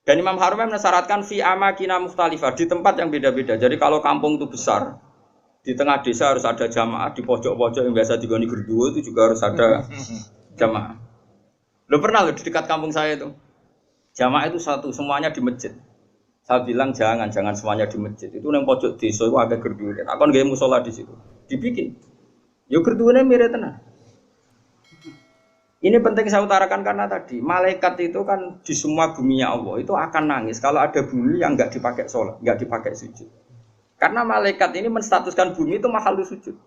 Dan Imam Haramain mensyaratkan fi amakina mukhtalifah, di tempat yang beda-beda. Jadi kalau kampung itu besar, di tengah desa harus ada jamaah, di pojok-pojok yang biasa digoni gerduwo itu juga harus ada jamaah. Lo pernah lo di dekat kampung saya itu, jamaah itu satu, semuanya di masjid. Saya bilang jangan semuanya di masjid. Itu yang pojok desa itu agak gerduwo. Aku nggak musola di situ, dibikin. Yo gerduwonya mirip tenan. Ini penting saya utarakan karena tadi malaikat itu kan di semua buminya Allah itu akan nangis kalau ada bumi yang nggak dipakai sholat, nggak dipakai sujud. Karena malaikat ini menstatuskan bumi itu mahal sujud.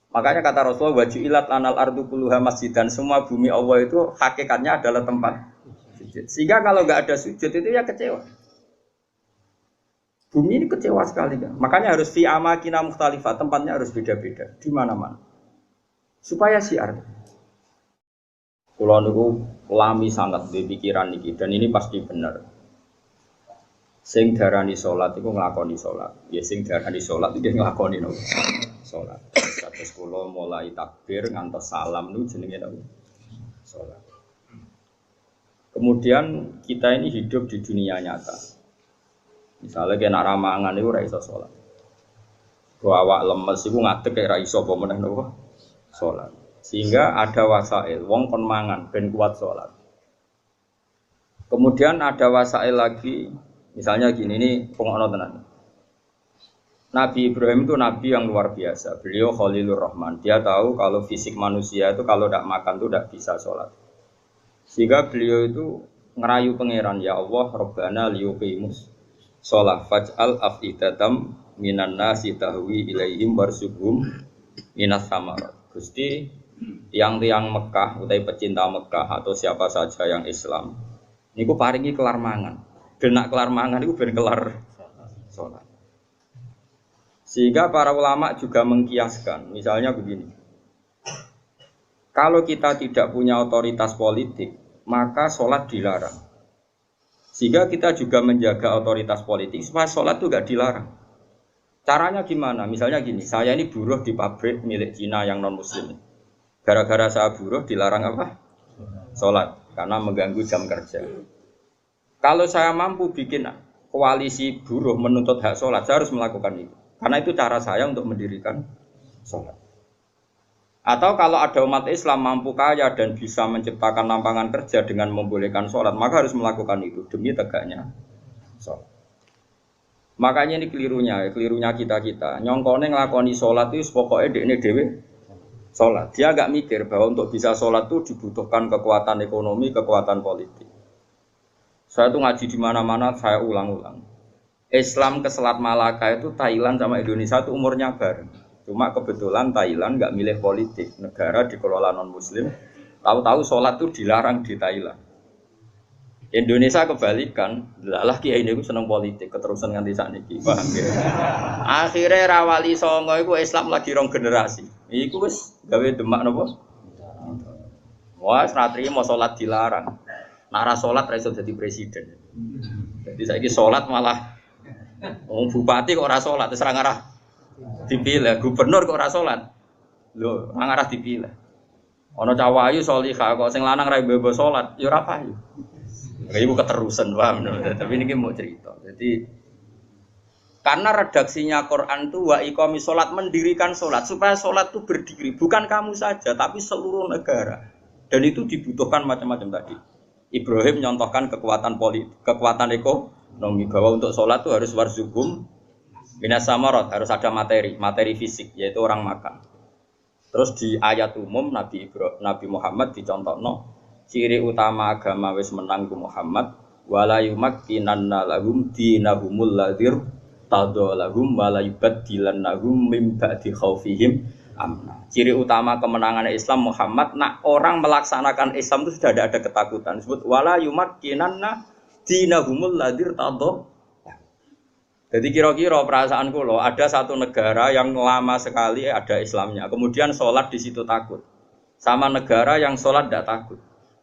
Makanya kata Rasulullah wajilat lanal ardu kulluha masjid, dan semua bumi Allah itu hakikatnya adalah tempat sujud. Sehingga kalau nggak ada sujud itu ya kecewa. Bumi ini kecewa sekali kan. Makanya harus fi amakina mukhtalifah, tempatnya harus beda-beda di mana-mana. Supaya syiar. Kulo niku lami sangat di pikiran niki dan ini pasti benar. Sing darani salat iku nglakoni salat. Ya sing darani salat iki nglakoni nopo? Salat. Terus kulo mulai takbir ngantos salam niku jenenge nopo? Salat. Kemudian kita ini hidup di dunia nyata. Misalnya kena ramangan niku ora iso salat. Ku awak lemes iku ngadeg kaya ora iso apa meneh nopo? Salat. Sehingga ada wasail, wong kon mangan ben kuat sholat. Kemudian ada wasail lagi, misalnya gini, ini pengokno tenan. Nabi Ibrahim itu nabi yang luar biasa. Beliau Khalilur Rahman. Dia tahu kalau fisik manusia itu kalau tidak makan itu tidak bisa sholat. Sehingga beliau itu ngerayu pangeran, ya Allah, Rabbana liyuqimus sholat faj'al af'idatam minan nasi tahwi ilaihim warzuqhum minas samarat. Gusti tiang-tiang Mekah, utai pecinta Mekah atau siapa saja yang Islam, niku paringi kelar mangan. Genak kelar mangan niku ben kelar salat. Sehingga para ulama juga mengkiaskan, misalnya begini. Kalau kita tidak punya otoritas politik, maka sholat dilarang. Sehingga kita juga menjaga otoritas politik supaya sholat itu tidak dilarang. Caranya gimana? Misalnya gini, saya ini buruh di pabrik milik Cina yang non-muslim. Gara-gara saya buruh dilarang apa? Sholat, karena mengganggu jam kerja. Kalau saya mampu bikin koalisi buruh menuntut hak sholat, saya harus melakukan itu. Karena itu cara saya untuk mendirikan sholat. Atau kalau ada umat Islam mampu kaya dan bisa menciptakan lapangan kerja dengan membolehkan sholat, maka harus melakukan itu demi tegaknya sholat. Makanya ini kelirunya kita. Nyongkone ngelakoni sholat itu pokoknya ini dewe sholat. Dia agak mikir bahwa untuk bisa sholat itu dibutuhkan kekuatan ekonomi, kekuatan politik. Saya tuh ngaji di mana-mana, saya ulang-ulang. Islam ke Selat Malaka itu Thailand sama Indonesia itu umurnya bareng. Cuma kebetulan Thailand nggak milih politik, negara dikelola non-Muslim. Tahu-tahu sholat itu dilarang di Thailand. Indonesia kebalikan, lah kiai ini seneng politik, keterusan nganti sakniki, paham ya? Akhirnya rawali songo itu Islam lagi rong generasi. Iku wis gawe demak napa? Wah, ratri mau sholat dilarang. Nara sholat ra iso dadi presiden. Jadi saiki sholat malah bupati kok ora sholat, terus ora ngarah dipilih, gubernur kok ora sholat. Lho, ora ngarah dipilih. Ana cawayu sholihah kok sing lanang ra mbebo sholat, ya ora payu. Ibu keterusan, paham? Tapi ini mau cerita. Jadi karena redaksinya Quran itu wa iqami sholat, mendirikan sholat supaya sholat itu berdiri, bukan kamu saja tapi seluruh negara. Dan itu dibutuhkan macam-macam tadi. Ibrahim nyontohkan kekuatan politik, kekuatan ekonomi, bahwa untuk sholat itu harus warzuqhum minas samarat, harus ada materi fisik, yaitu orang makan. Terus di ayat umum Nabi Muhammad dicontohno ciri utama agama wis menang ku Muhammad wala yumakkinanna lahum dinahumul ladzir tadallahum wala yubaddilannahum min ba'di khaufihim amna. Ciri utama kemenangan Islam Muhammad, nak orang melaksanakan Islam itu sudah ada ketakutan. Disebut wala yumakkinanna dinahumul ladzir tadallah. Jadi kira-kira perasaan kula ada satu negara yang lama sekali ada Islamnya, kemudian sholat di situ takut, sama negara yang sholat tidak takut.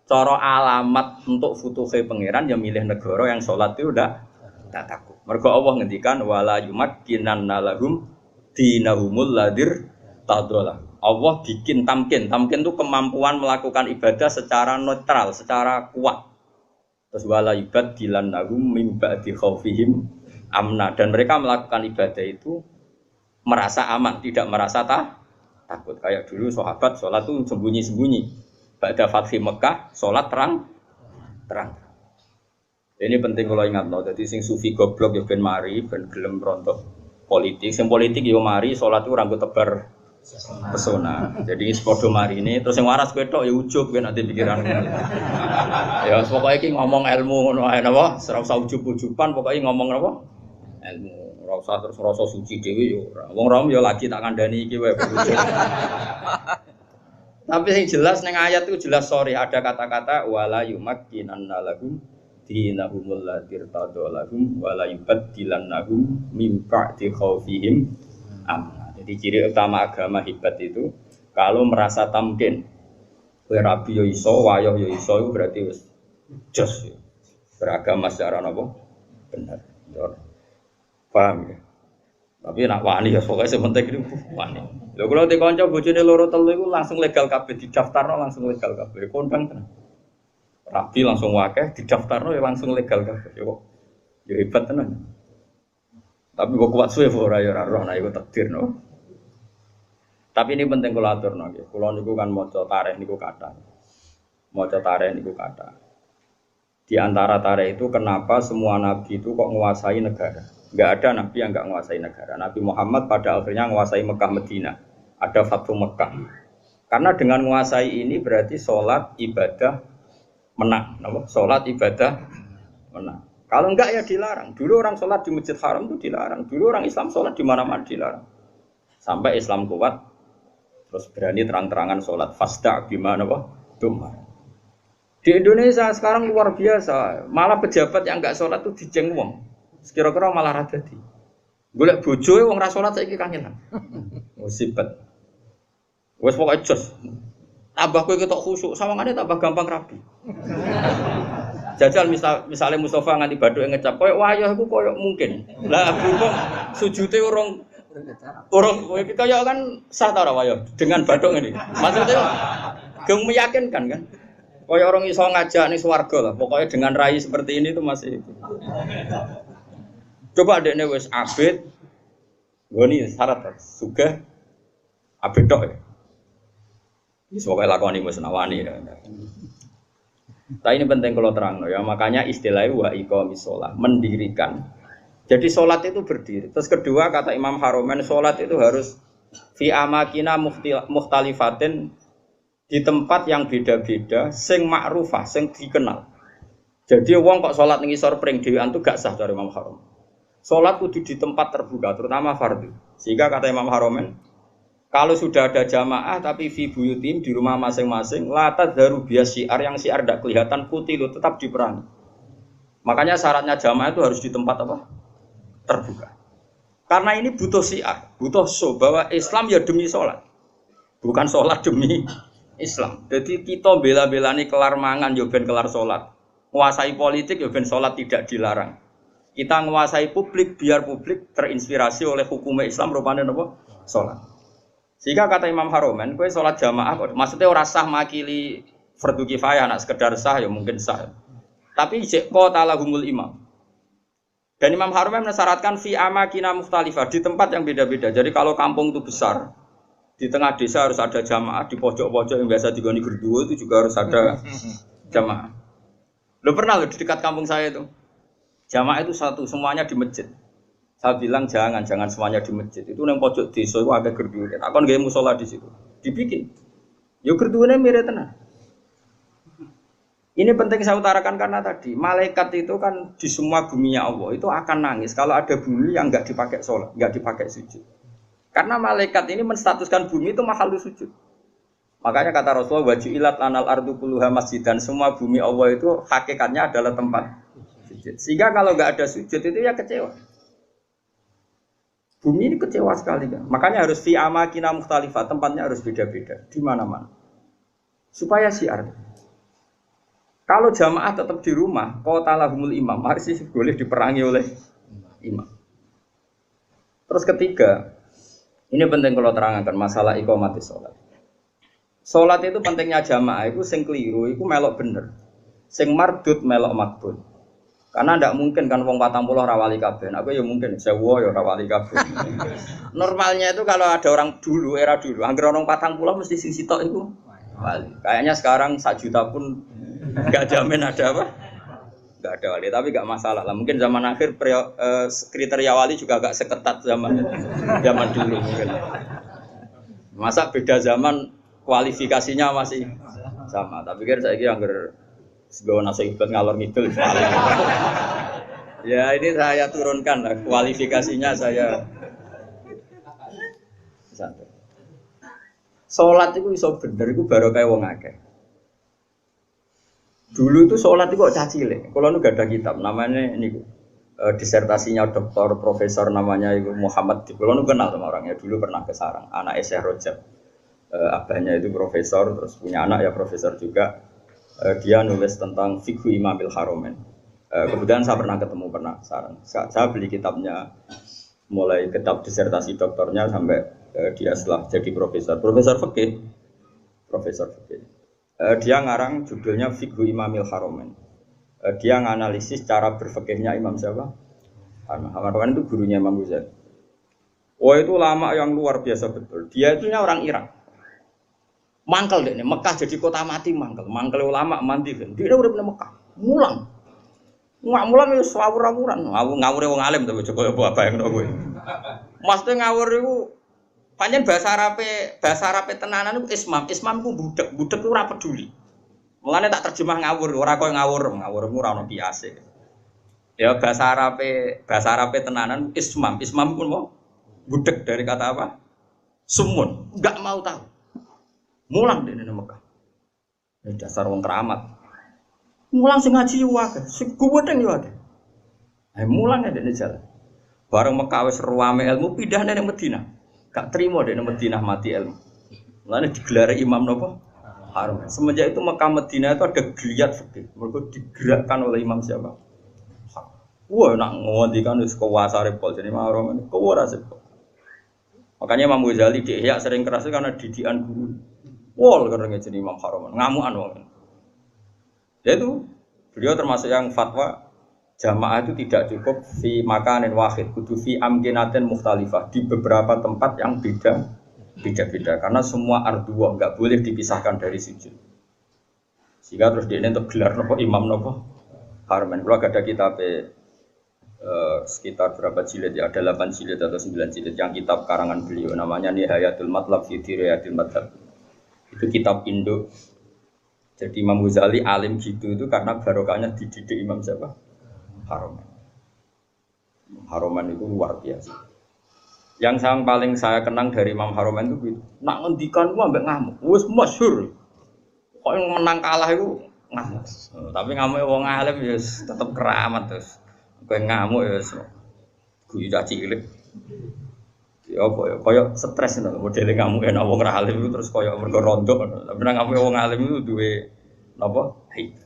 Cara alamat untuk futuhe pangeran yang milih negara yang sholat itu udah tak takut. Mergo Allah ngendikan wala yumakkinanna lahum dinahumul ladzir tadallah. Allah bikin tamkin itu kemampuan melakukan ibadah secara netral, secara kuat. Terus wala yubaddilan nahum mim ba'di khaufihim amna, dan mereka melakukan ibadah itu merasa aman, tidak merasa takut. Kayak dulu sahabat sholat itu sembunyi-sembunyi. Ba'da fathi Mekah sholat terang. Ini penting kalau ingat no. Jadi sing sufi goblok ya ben mari, ben gelem rontok politik. Sing politik yo mari sholat itu ranggo tebar pesona. Jadi sepodo mari ini terus yang waras kowe tok ya ujug kowe nanti pikiran. Ya pokoke iki ngomong ilmu ngono ae napa, ora usah ujug-ujuban, pokoke ngomong napa? Ilmu. Ora usah terus rasa suci dhewe yo ora. Wong rom yo lagi tak kandhani iki wae. Tapi yang jelas ning ayat itu jelas sorry ada kata-kata wala yumakkinanna lahum dinahumul ladzi irtadalahum wala yubaddilannahum mim ba'di khaufihim amna. Jadi ciri utama agama hebat itu kalau merasa tamkin. Kowe rabi yo iso, wayah yo iso itu berarti wis jos. Beragama secara napa? Benar. Paham ya? Tapi nak wani ya pokoknya sementing itu wani. Lho kalau di kanca bojone loro telu iku langsung legal kabeh didaftarno langsung legal kabeh. Kondang tenan. Rabi langsung wakeh didaftarno ya langsung legal kabeh. Ya hebat tenan. Tapi kok kuat suwe ora ya ora roh nek iku takdir no. Tapi ini penting kula aturno nggih. Kula niku kan maca tarikh niku kathah. Maca tarikh niku kathah. Di antara tarikh itu kenapa semua nabi itu kok menguasai negara? Enggak ada nabi yang enggak menguasai negara. Nabi Muhammad pada akhirnya menguasai Mekah Madinah. Ada Fathu Mekah. Karena dengan menguasai ini berarti sholat ibadah menang. Sholat ibadah menang. Kalau enggak ya dilarang. Dulu orang sholat di Masjid Haram itu dilarang. Dulu orang Islam sholat di mana-mana dilarang. Sampai Islam kuat, terus berani terang-terangan sholat. Fasda' bima dumar. Di Indonesia sekarang luar biasa. Malah pejabat yang enggak sholat itu dijeng wong. Kira-kira malah radadi. Golek bojoe wong ra salat saiki kangenan. Musibet. Wes pokoke jos. Tambah kowe ketok khusuk, sawangane tambah gampang rabi. Jajal misalnya Mustafa nganti badhuke ngecap koyo wayah iku koyo mungkin. Lah berhubung sujude urung kaya kan sah ta ora wayah dengan badhuk ngene. Maksudnya geng meyakinkan kan. Koyo orang iso ngajak ning swarga lah. Pokoknya dengan rai seperti ini itu masih itu. Coba adekne wis abid, goni syarat sugih abid tok ya. Wis pokoke lakoni wis nawani. Tapi ini penting kalau terang ya, makanya istilahnya wa iqamis shalah, mendirikan. Jadi salat itu berdiri. Terus kedua kata Imam Haromen salat itu harus fi amakina mukhtalifatin, di tempat yang beda-beda, sing ma'rufah, sing dikenal. Jadi wong kok salat ning isor pring dhewean tuh gak sah dari Imam Haromen. Sholat kudu di tempat terbuka, terutama fardu. Sehingga kata Imam Haromen, kalau sudah ada jamaah tapi fi buyutim di rumah masing-masing, la tadharu bias syiar, yang syiar tidak kelihatan kutilu, tetap diperangi. Makanya syaratnya jamaah itu harus di tempat apa? Terbuka. Karena ini butuh syiar, butuh show bahwa Islam ya demi sholat, bukan sholat demi Islam. Jadi kita bela-belani kelar mangan, ya ben kelar sholat. Menguasai politik, ya ben sholat tidak dilarang. Kita menguasai publik biar publik terinspirasi oleh hukum Islam rupanya apa? Salat. Sehingga kata Imam Haromen, kowe salat jamaah maksudnya ora sah makili fardu kifayah, nak sekedar sah ya mungkin sah. Tapi jek qatalahumul imam. Dan Imam Haromen mensyaratkan fi amakina mukhtalifah, di tempat yang beda-beda. Jadi kalau kampung itu besar, di tengah desa harus ada jamaah, di pojok-pojok yang biasa digoni gerduwo itu juga harus ada jamaah. Lo pernah lo di dekat kampung saya itu? Jamaah itu satu, semuanya di masjid. Saya bilang jangan semuanya di masjid. Itu yang pojok desa itu agak gerduwe. Aku nggak musola di situ. Dibikin. Yo gerduwene mirip tenan. Ini penting saya utarakan karena tadi malaikat itu kan di semua buminya Allah itu akan nangis kalau ada bumi yang nggak dipakai sholat, nggak dipakai sujud. Karena malaikat ini menstatuskan bumi itu mahal sujud. Makanya kata Rasulullah wajilat lanal ardu kulluha masjid, dan semua bumi Allah itu hakikatnya adalah tempat sujud. Sehingga kalau nggak ada sujud itu ya kecewa. Bumi ini kecewa sekali kan. Makanya harus fi amakina mukhtalifah, tempatnya harus beda-beda di mana-mana. Supaya syiar. Kalau jamaah tetap di rumah, qatalahumul imam, harus boleh diperangi oleh imam. Terus ketiga, ini penting kalau terangkan masalah iqamatis sholat. Sholat itu pentingnya jamaah itu sing keliru, itu melok bener. Sing mardut melok makbul. Karena ndak mungkin kan wong 40 ora wali kabeh. Aku ya mungkin sewu ya ora wali kabeh. Normalnya itu kalau ada orang dulu, era dulu, anggere orang 40 mesti sing sitok iku wali. Kayaknya sekarang 1 juta pun enggak jamin ada apa? Enggak ada wali, tapi enggak masalah lah. Mungkin zaman akhir kriteria wali juga agak seketat zaman dulu mungkin. Masa beda zaman kualifikasinya masih sama. Tapi kan saiki anggere sebagai nasihat ngalor ngidul. Ya ini saya turunkan lah kualifikasinya saya. Sholat itu iso bener itu baru kayak wong akeh. Dulu itu sholat itu kok cacile. Kalau nu gak ada kitab namanya ini disertasinya doktor profesor namanya itu Muhammad. Kalau nu kenal sama orangnya dulu pernah ke Sarang. Anak Syekh Rojab. Abahnya itu profesor terus punya anak ya profesor juga. Dia nulis tentang fikhu Imamil Haromen. Kemudian saya pernah ketemu Sarang. Saya beli kitabnya mulai kitab disertasi doktornya sampai dia setelah jadi profesor fikih. Dia ngarang judulnya Fikhu Imamil Haromen. Dia nganalisis cara berfikihnya Imam siapa? Haromen itu gurunya Imam Ghazali. Oh itu lama yang luar biasa betul. Dia itu orang Irak. Mangkel deh, Mekah jadi kota mati mangkel ulama mandi kan. Dia udah pernah Mekah, mulang itu ngawur-ngawuran, ngawur wong alim tapi coba apa yang gue. Maksudnya ngawur itu, panjang bahasa Arabe tenanan itu ismam itu budak itu ora peduli. Mulanya tak terjemah ngawur, ora koyo ngawur ora ono biasa. Ya bahasa Arabe tenanan ismam pun mau budak dari kata apa? Sumun, enggak mau tahu. Mulang di Mekah. Ya dasar wong keramat. Mulang sing ngaji wae, sing gumedeng yo akeh. Mulang ya dene jalan. Bareng Mekah wis ruame ilmu pindah nang Madinah. Gak trimo dene Madinah mati ilmu. Mulane digelar imam napa? Harum. Semenjak itu Mekah Madinah itu ada geliat fikih. Mergo digerakkan oleh imam siapa? Wah, nak ngondikan wis kuwasa repol jadi mahrum ini. Kok ora sepol. Makanya Imam Ghazali di Ihya sering keras karena didikan guru. Wol karena jadi Imam Haromen, ngamuan wong. Yaitu beliau termasuk yang fatwa jamaah itu tidak cukup fi makanin wahid, kudu fi amkinatin mukhtalifah di beberapa tempat yang beda-beda karena semua ardua enggak boleh dipisahkan dari sujud. Sehingga terus dia ini untuk gelar nopo imam nopo Haromen. Kalau ada kitab sekitar berapa jilid ya, ada 8 jilid atau 9 jilid yang kitab karangan beliau namanya Nihayatul Matlab fi Dirayatil Madhab. Itu kitab Indo. Jadi Imam Ghazali alim gitu itu karena barokahnya dididik Imam siapa? Haromen. Haromen itu luar biasa. Yang paling saya kenang dari Imam Haromen itu gitu. Nak ngendikan gua ambek ngamuk. Wis masyhur. Kok yang menang kalah itu ngamuk. Tapi ngamuk wong alim ya tetep keramat terus. Kowe ngamuk ya wis guyu cilik. Ya apa ya, koyo stres ngono modele ngamuk enak wong ora alim itu terus koyo mergo rondo ngono. Tapi nek ngamuk wong alim itu duwe napa? Haid.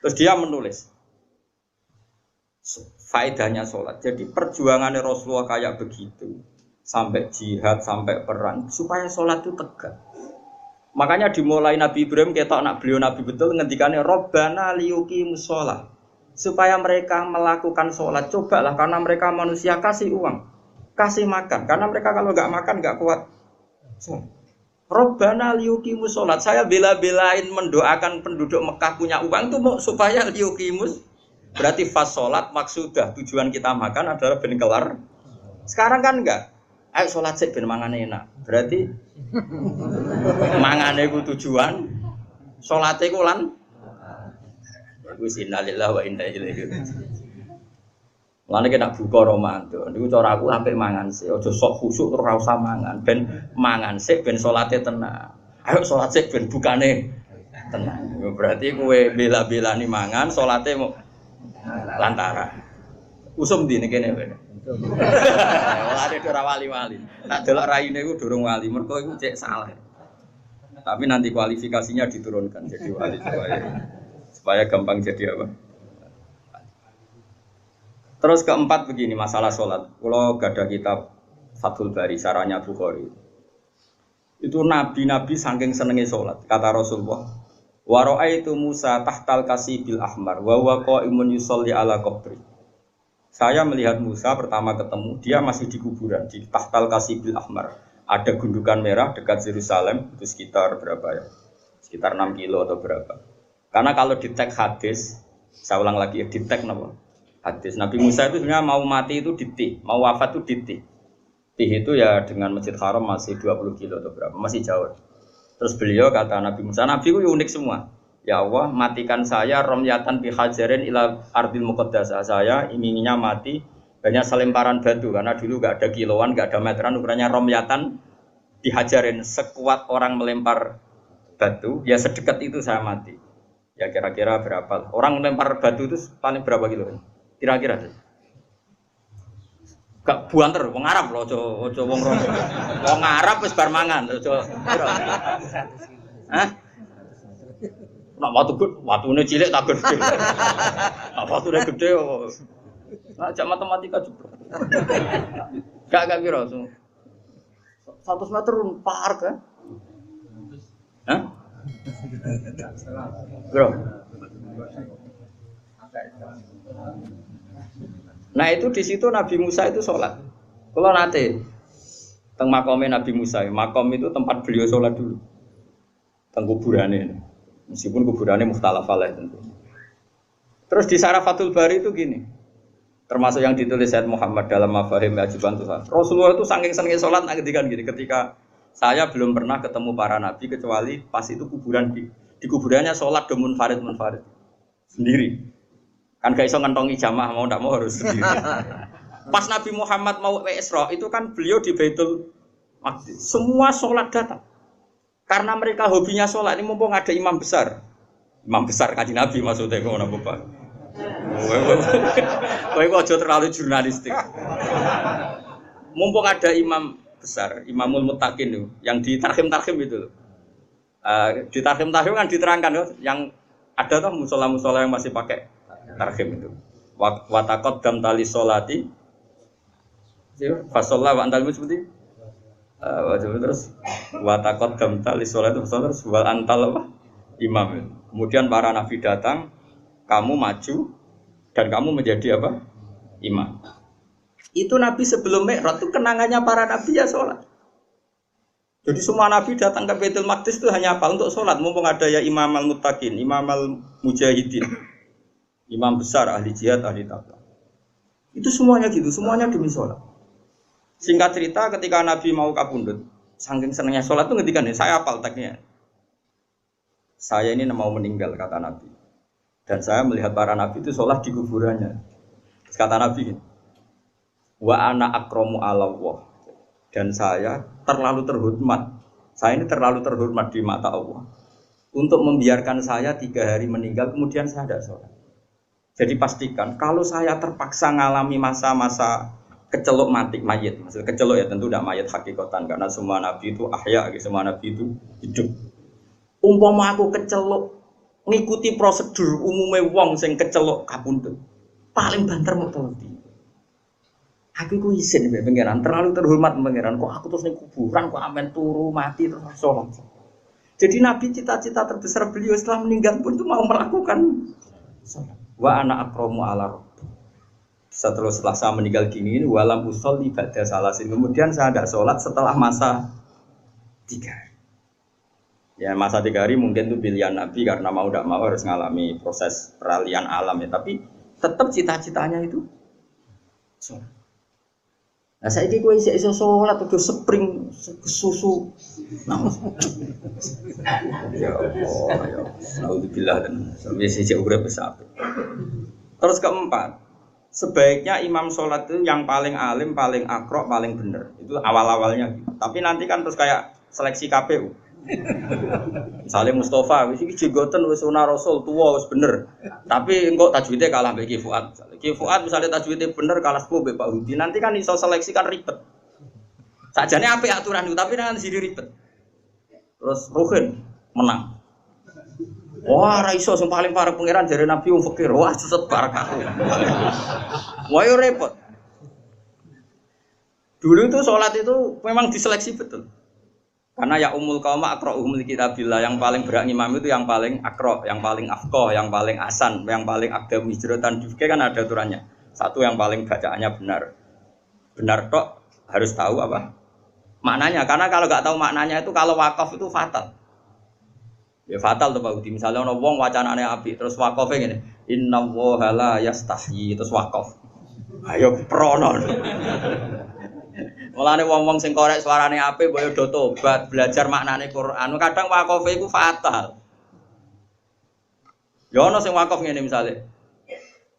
Terus dia menulis faedahnya sholat. Jadi perjuangannya Rasulullah kayak begitu sampai jihad, sampai perang supaya sholat itu tegak. Makanya dimulai Nabi Ibrahim ketok nak beliau Nabi betul ngendikane Rabbana liyuqimus shalah. Supaya mereka melakukan sholat, cobalah karena mereka manusia kasih uang. Kasih makan, karena mereka kalau nggak makan nggak kuat. Robbana liyuqimus sholat. Saya bela-belain mendoakan penduduk Mekah punya uang itu supaya liyuqimus. Berarti fas sholat maksudah tujuan kita makan adalah ben kelar. Sekarang kan enggak. Ayo sholat sih ben mangane enak. Berarti mangane ku tujuan, sholatnya ku lan. Wis innalillahi wa inna ilaihi raji'un. Lane kena buka Ramadan. Niku cara aku sampe mangan sik, aja sok khusuk terus ora usah mangan. Ben mangan sik ben salate tenang. Ayo salat sik ben bukane tenang. Berarti kowe bela-belani mangan, salate mau lantaran. Usum ndi kene kene. Ora ora wali-wali. Tak delok raine iku durung wali, mergo iku cek salah. Tapi nanti kualifikasinya diturunkan jadi wali supaya gampang jadi apa? Terus keempat begini masalah sholat. Kalau gak ada kitab Fathul Bari, Sarahnya Bukhari. Itu nabi-nabi saking senengnya sholat. Kata Rasulullah, Wa ra'aitu Musa tahtal kasibil ahmar wa huwa qa'imun yusolli ala qabri. Saya melihat Musa pertama ketemu, dia masih di kuburan di tahtal kasibil ahmar. Ada gundukan merah dekat Yerusalem, itu sekitar berapa ya? Sekitar 6 kilo atau berapa. Karena kalau di teks hadis, saya ulang lagi, di teks apa? Hadis. Nabi Musa itu sebenarnya mau mati itu di Tih, mau wafat itu di Tih. Tih itu ya dengan Masjid Haram masih 20 kilo atau berapa, masih jauh. Terus beliau kata Nabi Musa, Nabi itu unik semua. Ya Allah, matikan saya romyatan bihajarin ila ardil muqaddasah. Saya inginnya mati banyak selemparan batu karena dulu enggak ada kiloan, enggak ada meteran, ukurannya romyatan dihajarin, sekuat orang melempar batu, ya sedekat itu saya mati. Ya kira-kira berapa? Orang melempar batu itu paling berapa kilo? Kira-kira. Gak buanter, wong Arab loh, ojo wong Romo. Wong Arab wis bar mangan, ojo. Hah? Nak watune cilik tak gede. Nak watune gede kok. Nak jak matematika juga. Gak kira. 100 meter par kan? Hah? Bro. Nah itu di situ Nabi Musa itu sholat. Kalau nanti teng makomnya Nabi Musa, makom itu tempat beliau sholat dulu. Teng kuburannya. Meskipun kuburannya mukhtalaf alaih tentu. Terus di Syarafatul Bari itu gini, termasuk yang ditulis Sayyid Muhammad dalam Mafahim Ajiban Tuhan. Rasulullah itu saking senengnya sholat ngedikan gini, ketika saya belum pernah ketemu para nabi kecuali pas itu kuburan di kuburannya sholat domun farid sendiri. Kan gak iso ngentongi jamaah mau ndak mau harus sendiri. Pas Nabi Muhammad mau Isra itu kan beliau di Baitul Maqdis. Semua sholat datang. Karena mereka hobinya sholat, ini mumpung ada imam besar Kanjeng Nabi maksudnya ngono Bapak. Kowe kok aja terlalu jurnalistik. Mumpung ada imam besar, Imamul Muttaqin itu, yang di tarhim itu. Di tarhim kan diterangkan yang ada tuh musola yang masih pakai tarhim itu. Wa taqaddam tali sholati. Fasolla wa antal seperti terus watakot damtal sholat itu terus wal antal apa imam. Kemudian para nabi datang, kamu maju dan kamu menjadi apa imam. Itu nabi sebelum Mi'raj itu kenangannya para nabi ya sholat. Jadi semua nabi datang ke Baitul Maqdis itu hanya apa untuk sholat. Mumpung ada ya Imam al-Muttaqin, Imam al-Mujahidin, imam besar ahli jihad ahli taqwa. Itu semuanya gitu, semuanya demi sholat. Singkat cerita ketika Nabi mau kapundhut, saking senangnya sholat itu ngetikan ya, saya hafal teksnya. Saya ini mau meninggal kata Nabi. Dan saya melihat para Nabi itu sholat di kuburannya. Terus kata Nabi, wa ana akramu ala Allah. Dan saya terlalu terhormat. Saya ini terlalu terhormat di mata Allah. Untuk membiarkan saya 3 hari meninggal, kemudian saya tidak sholat. Jadi pastikan kalau saya terpaksa ngalami masa-masa kecelok mati mayit, maksudnya kecelok ya tentu tidak mayit hakikatan karena semua nabi itu ahya, semua nabi itu hidup. Umpama aku kecelok ngikuti prosedur umumnya wong sing kecelok kapundhut, paling banter mau tolong. Aku ku isin mbek pangeran, terlalu terhormat pangeran, kok aku terus ning kuburan kok amen turu mati terus sholat. Jadi nabi cita-cita terbesar beliau setelah meninggal pun itu mau melakukan sholat. Wa ana akramu ala setelah saya meninggal gini, walam usul ibadah salasin. Kemudian saya tidak sholat setelah masa 3 hari. Ya masa 3 hari mungkin itu pilihan Nabi karena mau tidak mau harus mengalami proses peralihan alam ya. Tapi tetap cita-citanya itu sholat. Nah saya ini gue iso sholat udah spring susu. Ya Allah, ya Alhamdulillah dan sampai sejak urip besar. Terus keempat. Sebaiknya imam sholat itu yang paling alim, paling akrok, paling benar. Itu awal-awalnya gitu. Tapi nanti kan terus kayak seleksi KPU. Misalnya Mustafa, wis iki jenggoten wis sunah Rasul tua wis bener. Tapi engko tajwidnya kalah mbek Ki Fuad. Ki Fuad misalnya tajwidnya bener kalah sepuh mbek Pak Hudi. Nanti kan iso seleksi kan ribet. Sajane apik aturan itu, tapi nanti jadi ribet. Terus Ruhin menang. Wah, ra iso sing paling parek pangeran jare Nabi wong fakir. Wah, seset barakah. Wah, yo repot. Dulu itu sholat itu memang diseleksi betul. Karena ya umul qauma aqra'uhum likitabillah, yang paling berhak ngimam itu yang paling aqra', yang paling afqah, yang paling asan, yang paling aqdam hijratan juga kan ada aturannya. Satu yang paling bacaannya benar. Benar tok harus tahu apa? Maknanya. Karena kalau enggak tahu maknanya itu kalau wakaf itu fatal. Ya fatal tuh Pak Udi. Misalnya ono wong wacanane apik terus wakofe ngene. Innallaha la yastahyi terus wakaf. Ayo prono. Mulane wong-wong sing korek suarane apik mbok yo do tobat, belajar maknane Quran. Kadang wakofe iku fatal. Ya ono sing wakaf ngene misale.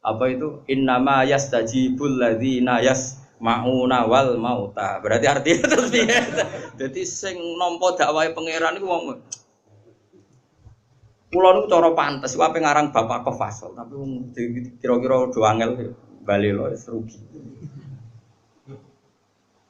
Apa itu? Innama yastajibul ladzina yasma'una wal mauta. Berarti artinya terus piye? Dadi sing nampa dakwahe pangeran iku wong kula niku cara pantes ku ape ngarang Bapak Kofasol, tapi wong kira-kira do angel bali lho wis rugi.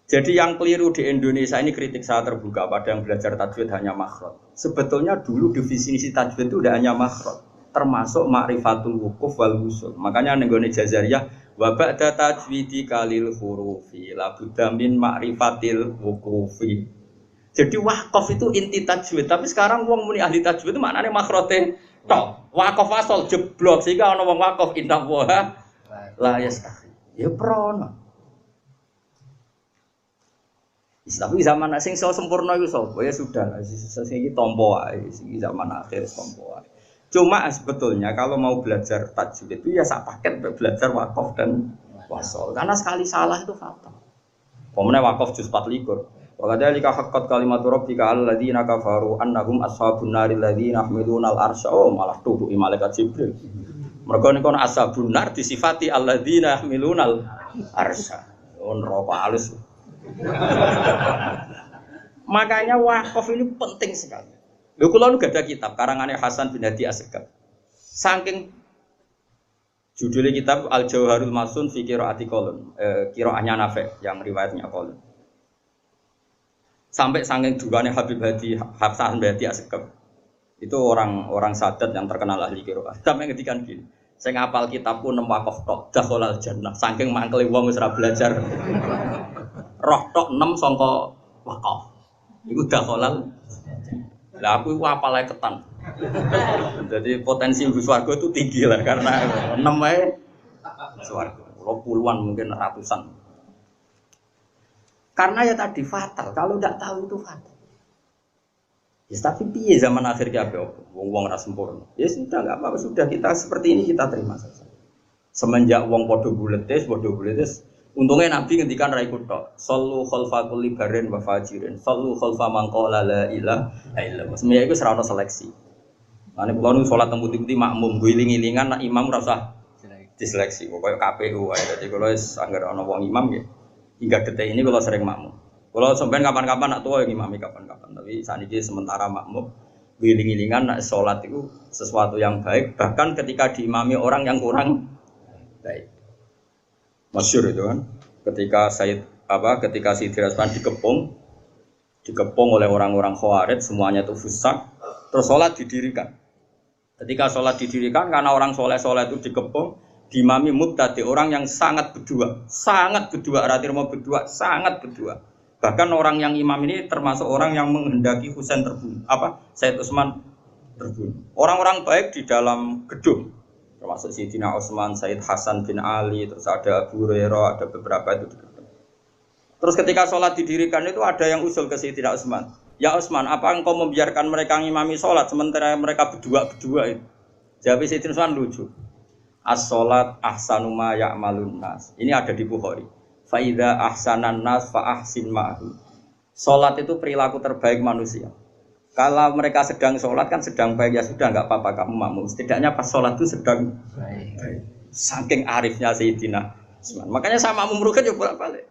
Jadi yang keliru di Indonesia ini kritik saya terbuka pada yang belajar tajwid hanya makhraj. Sebetulnya dulu definisi tajwid itu tidak hanya makhraj, termasuk ma'rifatul wukuf wal wusul. Makanya nenggone Jazariyah wa ba'da tajwidi kalil hurufi la budda min ma'rifatil wukufi. Jadi wakaf itu inti tajwid, tapi sekarang wong muni ahli tajwid itu maknane makhrote tok. Wakaf asal jeblok sehingga ana wong wakaf inna wa la yastahi. Ya prono. Tapi zaman sing iso sempurna iku sapa? Ya sudah, sing iki tampa wae, sing zaman akhir tampa wae. Cuma sebetulnya kalau mau belajar tajwid itu ya sak paket belajar wakaf dan wasol. Karena sekali salah itu fatal. Pemene wakaf juz 24. Wa kadzalika haqqat kalimatu rabbika 'alal ladzina kafaru annahum ashabun naril ladzina yahmiluna al-arsya malah tubuh malaikat Jibril. Mergo niku ashabun nar disifati alladzina yahmiluna al-arsya. Neraka halus. Makanya wakaf ini penting sekali. Lho kula nu gadah kitab karangane Hasan bin Hadi Asegaf. Saking judulnya kitab Al-Jauharul Masun fi Qiraati Qalun, qiraahnya Nafi' yang riwayatnya Qalun. Sampai saking duane Habib Hadi Hasan bin Hadi Asegaf. Itu orang sadat yang terkenal ahli qiraah. Sampai ngedikan gini, saya ngapal kitab pun nem wakaf tok dakhalal jannah. Saking mangkele wong wis ora belajar. Roh tok 6 sangka wakaf. Iku dakhalal. Lah aku iku apal ae ketan. Jadi potensi mlebu swarga itu tinggi lah karena 6 ae swarga. Puluhan mungkin ratusan. Karena ya tadi fatal. Kalau tidak tahu itu fatal. Ya tapi piye zaman akhir ki ape opo? Wong-wong ra sempurna. Ya sudah enggak apa-apa, sudah kita seperti ini kita terima saja. Semenjak wong padha buletes, untungnya Nabi ngendikan ra ikut tok. Sallu khalfa kulli barin wa fajirin. Sallu khalfa man qala la ilaha illallah. Semuanya iku ora ono seleksi. Mane kula nu salat teng putih-putih makmum, guling-gilingan nak imam ora usah diseleksi. Pokoke KPU wae. Dadi kula wis anggere ana wong imam nggih. Hingga detik ini kula sering makmum. Kula sampean kapan-kapan nak tuwa yang imami kapan-kapan. Tapi saniki sementara makmum guling-gilingan nak salat itu sesuatu yang baik, bahkan ketika diimami orang yang kurang baik. Masyhur itu kan, ketika Sayyidina Utsman dikepung oleh orang-orang Khawarij, semuanya itu fusaq, terus sholat didirikan. Ketika sholat didirikan, karena orang soleh-soleh itu dikepung, diimami mubtadi, orang yang sangat berdua, sangat berdua. Bahkan orang yang imam ini termasuk orang yang menghendaki Husain terbunuh, Sayyid Utsman terbunuh. Orang-orang baik di dalam gedung. Termasuk Sayyidina Utsman, Sayyid Hasan bin Ali, terus ada Abu Hurairah, ada beberapa itu. Terus ketika sholat didirikan itu ada yang usul ke Sayyidina Utsman. Ya Utsman, apa engkau membiarkan mereka ngimami sholat sementara mereka berdua itu? Jawab Sayyidina Utsman lucu. As-sholat ahsanu ma ya'malun nas. Ini ada di Bukhari. Fa idza ahsanan nas fa ahsin ma'hu. Sholat itu perilaku terbaik manusia. Kalau mereka sedang sholat kan sedang baik, ya sudah enggak apa-apa kamu makmum. Setidaknya pas sholat itu sedang baik. Saking arifnya Sayyidina Utsman. Makanya sama makmum rugen yo bolak-balik.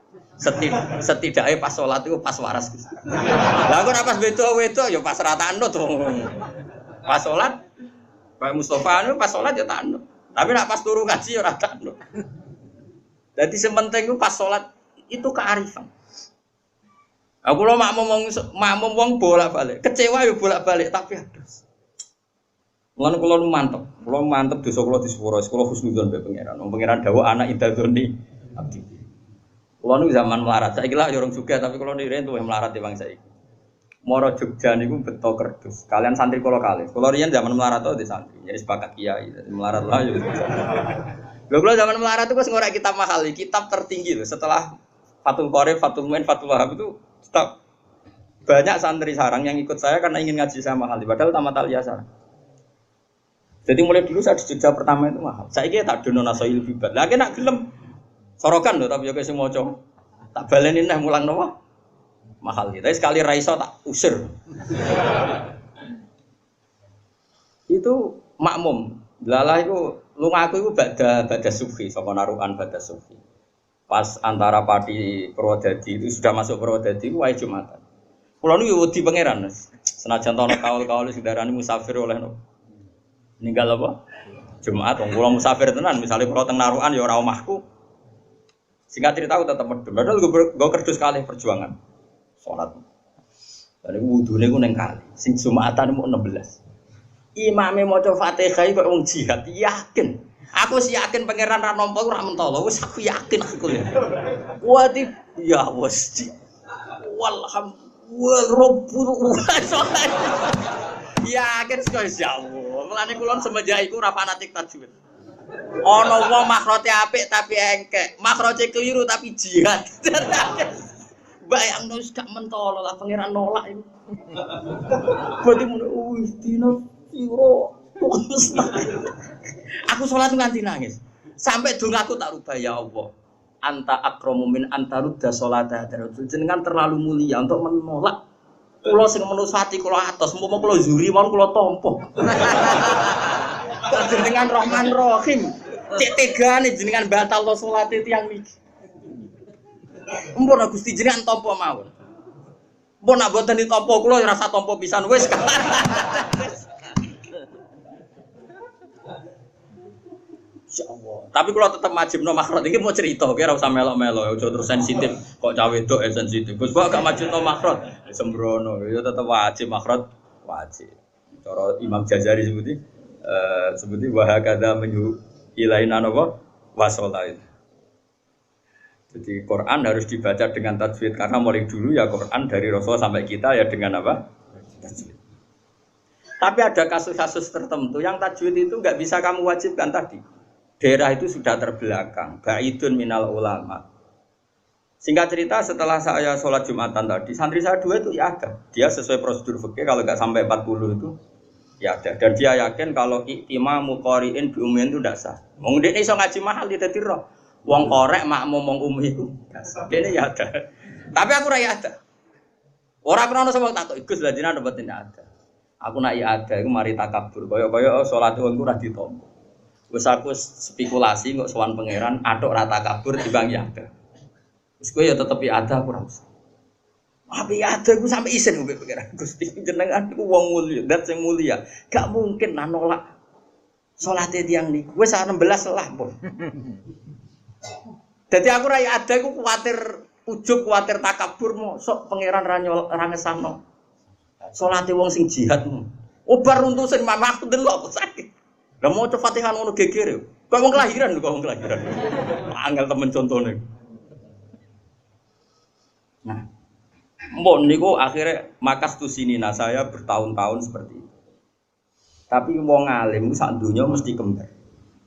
Setidaknya pas sholat itu pas waras. Lah kok pas wedo yo pas ra tanut to. Pas sholat Pak Mustofa itu pas sholat ya tanut. Tapi nak pas turu ngaji ya ora tanut. Jadi sementing itu pas sholat itu kearifan. Aku lo makmum wong bolak-balik, kecewa ya bolak-balik tapi adas. Mulane kula mantep dosa kula disepuro, kula husnudzon mbek pangeran. Wong pangeran dawuh anak idadzoni abdi. Kula nu zaman melarat, saiki lah ya urung juga tapi kula niren tuwih melarat di bangsa iki. Moro Jogja niku beto kerdus. Kalian santri kula kalih. Kula riyen zaman melarat to di santri. Jadi sepakat kiai, jadi melarat lah yo. Lho kula zaman melarat itu wis ngorek kitab mahal, kitab tertinggi loh. Setelah Fathul Qorib, Fathul Muin, Fathul Wahab itu kitab banyak santri sarang yang ikut saya karena ingin ngaji sama mahal. Padahal tamat aliyah sarang. Jadi mulai dulu saya di Jogja pertama itu mahal. Saya kira tak dono nasoil bibat. Lagi nak gelem sorokan loh, tapi juga semua cowok tak balenin nih mulang nopo mahal gitu. Tapi sekali raiso tak usir. Itu makmum. Lala itu lu ngaku itu bada sufi, sama naruhan bada sufi. Pas antara Pati Purwodadi itu sudah masuk Purwodadi itu wae Jumatan. Kulo niku wedi pangeran. Senajan tono kaul-kaul sing darani musafir oleh no. Ninggal apa? Jumat wong kula musafir tenan, misale kula teng narukan ya ora omahku. Singkat cerita aku tetep medhun. Padahal go kerdus kalih perjuangan. Salat. Lah niku wudune ku ning kali. Sing Jumatan mu 16. Imame maca Fatihah kok wong jihad, yakin. Aku sih yakin pangeran ra nampa ora mentolo, wis aku yakin aku ya. Kuwati ya wis. Walhamdulillah rabbul yakin sekali insyaallah. Mulane kula semenjak iku ora fanatik tajwid. Ana wong makhrote apik tapi engkek, makhrote keliru tapi jihad. Bayangno wis gak mentolo lah pangeran nolak iku. Berarti mun wis dino sira aku sholat nganti nangis. Sampai dongaku tak rubah ya Allah. Anta akramu min anta rudda sholata hadratul. Jenengan terlalu mulia untuk menolak kula sing menusati kula atos, umpama kula zuri mon kula tampa. Jenengan Rahman Rahim. Cek tegane jenengan batal to salate tiyang niki. Mumpun Gusti jenengan tampa mawon. Mumpun nak boten ditampa kula ora rasa tampa pisan wis. Insyaallah. Tapi kalau tetap majibno makhraj iki mau cerita, kira usah melok-melok, aja terus sensitif. Kok cawe wedok sensitif. Gus kok gak majibno makhraj, sembrono. Ya tetap wajib makhraj, wajib. Cara Imam Jazari sebuti wa hakadza menyu ilaina napa wasolain. Jadi Quran harus dibaca dengan tajwid karena mulai dulu ya Quran dari Rasul sampai kita ya dengan apa? Tajwid. Tapi ada kasus-kasus tertentu yang tajwid itu nggak bisa kamu wajibkan tadi. Daerah itu sudah terbelakang, ba'idun minal ulama. Singkat cerita setelah saya sholat Jumatan tadi, santri saya 2 itu ya ada. Dia sesuai prosedur fikih kalau nggak sampai 40 itu ya ada. Dan dia yakin kalau imamu qari'in bi ummin itu tidak sah. Wong dene iso ngaji mahal di dadi roh. Wong korek makmum wong ummi itu. Dene ya ada. Tapi aku ora ya ada. Ora krono sebab takok Gus lha jenengan dapat tidak ada. Aku nak ya ada iku mari takabur. Kaya salat wong ora ditampa. Wes aku spekulasi kok sowan pangeran atok rata kabur timbang ya ada. Wes kowe ya tetep ya ada aku ora usah. Tapi ya ada aku sampai isin mbek pangeran. Gusti jenengan iku wong mulya, zat sing mulya. Gak mungkin nolak salate tiyang niku. Wes 16 lah pun. Dadi aku ora ya ada aku kuwatir ujug kuwatir takabur mosok pangeran ra ngesano. Salate wong sing jihad. Obar runtusin mamah aku delok sakit. Lah mau Fatihah ngono geger. Kok wong kelahiran lho, kok wong kelahiran. Angel temen contone. Nah, mbon niku akhirnya makas tu sini nah saya bertahun-tahun seperti itu. Tapi wong alim sak donya mesti kembar.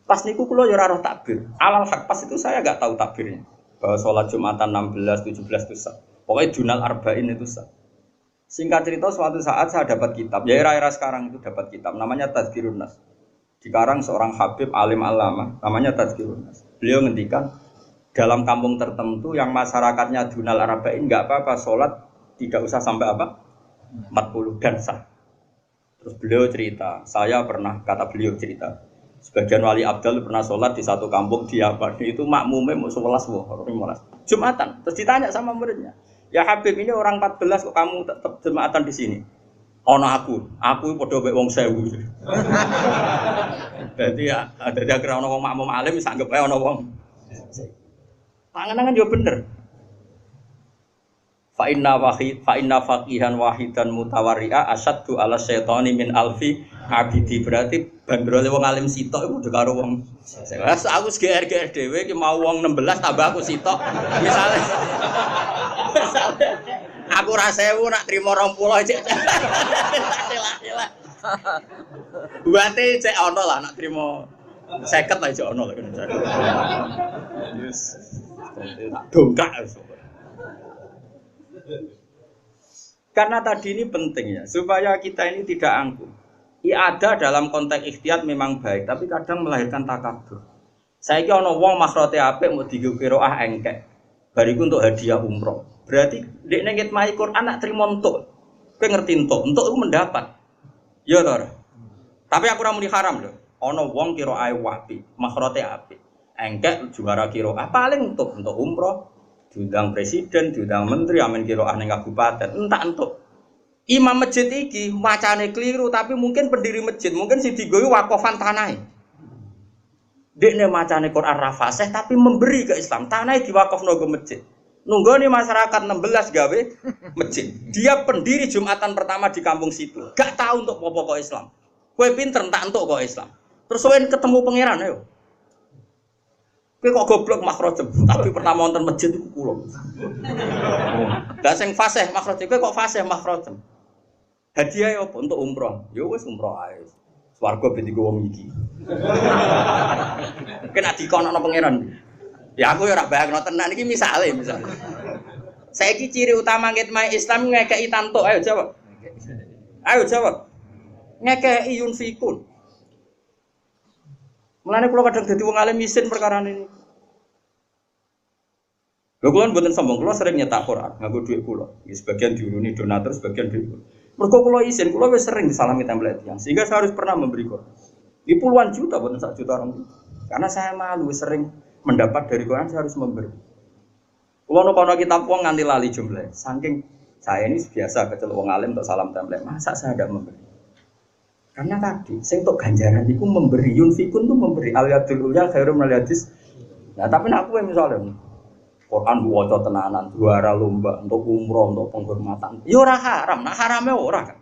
Pas niku kula ya ora roh takbir. Alal hak pas itu saya enggak tahu takbirnya. Bahwa sholat Jumatan 16, 17 itu sah. Pokoknya Dunal Arba'in itu sah. Singkat cerita suatu saat saya dapat kitab. Ya era-era sekarang itu dapat kitab namanya Tazkirun Nas. Dikarang seorang Habib alim alama namanya Tazkirun Nas. Beliau ngendikan dalam kampung tertentu yang masyarakatnya Dunal Arba'in enggak apa-apa sholat tidak usah sampai apa 40 dan sah. Terus beliau cerita, saya pernah kata beliau cerita, sebagian wali abdal pernah sholat di satu kampung di apa itu makmumnya mau 11 Jumatan. Terus ditanya sama muridnya, ya Habib ini orang 14 kok kamu tetap Jumatan di sini? Ono aku padha mek wong 1000. Dadi ya, dadi akhire ono wong makmum alim wis anggap ae ono wong. Panganan yo bener. Fa inna faqihan wahidan mutawarri'a asyaddu ala syaitani min alfi abidi. Berarti bandrole wong alim sitok iku padha karo wong. Wes aku GR dhewe iki mau wong 16 tambah aku sitok. Misale Aku ra 1000 nak trimo 20 cek. Lah. Buate cek ono lah nak trimo 50 lah cek ono lah kan. Yes. Tak dongkak. Karena tadi ini penting ya, supaya kita ini tidak angkuh. I'adah dalam konteks ikhtiyat memang baik, tapi kadang melahirkan takabur. Saiki ana wong makhrote apik mau digo qiraah engkek. Bariku untuk hadiah umroh. Berarti nek ning ngitmai Quran nak trimo entuk. Kowe ngerti entuk itu mendapat. Ya to. Tapi aku ora muni haram lho. Ana wong qiraahe apik, makhrote apik. Engkek juara qiraah paling untuk umroh. Diundang presiden, diundang menteri, amin qiraah ning kabupaten, entuk. Imam masjid iki macane keliru, tapi mungkin pendiri masjid, mungkin si digowo wakofan tanahe. Dekne macane Quran ra fasih tapi memberi ke Islam, tanahe diwakofno ke masjid. Nunggone masyarakat 16 gawe masjid. Dia pendiri Jumatan pertama di kampung situ. Gak tahu untuk apa-apa kok Islam. Kowe pinter tak entuk kok Islam. Terus kowe ketemu pangeran ayo. Kowe kok goblok makrojem, tapi pertama wonten masjid iku kula. Lah sing fasih makrojem, kowe kok fasih makrojem. Hadiah apa untuk umroh? Ya wis umroh ae. Swarga ben digo wong iki. Kena dikonokno pangeran. Ya aku ya ora bayangno tenan iki misale. Saiki ciri utama ngitmai Islam ngekeki tantuk, ayo jawab. Ayo jawab. Ngekeki yunfikun. Mulane kula kadang dadi wong alim isin perkara ini. Lho kula mboten sombong, kula sering nyetak Quran nganggo dhuwit kula. Ya sebagian diuruni donatur, sebagian dhuwit kula. Mergo kula isin, kula wis sering disalami template tiyang, sehingga saya harus pernah memberi Quran. Di puluhan juta, bukan 1 juta orang. Karena saya malu sering mendapat dari Quran, saya harus memberi. Kula nu kono kitab wong nganti lali jumlah. Saking saya ini biasa kecelok wong alim untuk salam template, masa saya tidak memberi? Karena tadi, saya untuk ganjaran itu memberi, yunfikun itu memberi, al-yadul ulya khairum al-yadis. Nah tapi aku misalnya, Quran waca tenanan, juara lomba, untuk umroh, untuk penghormatan. Ya ora haram, nah haramnya ora kan.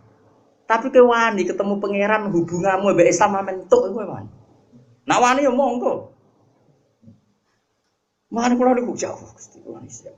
Tapi ke wani ketemu pangeran hubunganmu mbek Islam mentuk kowe wani. Nah wani ya monggo. Mane kula niku jauh Gusti kula siap.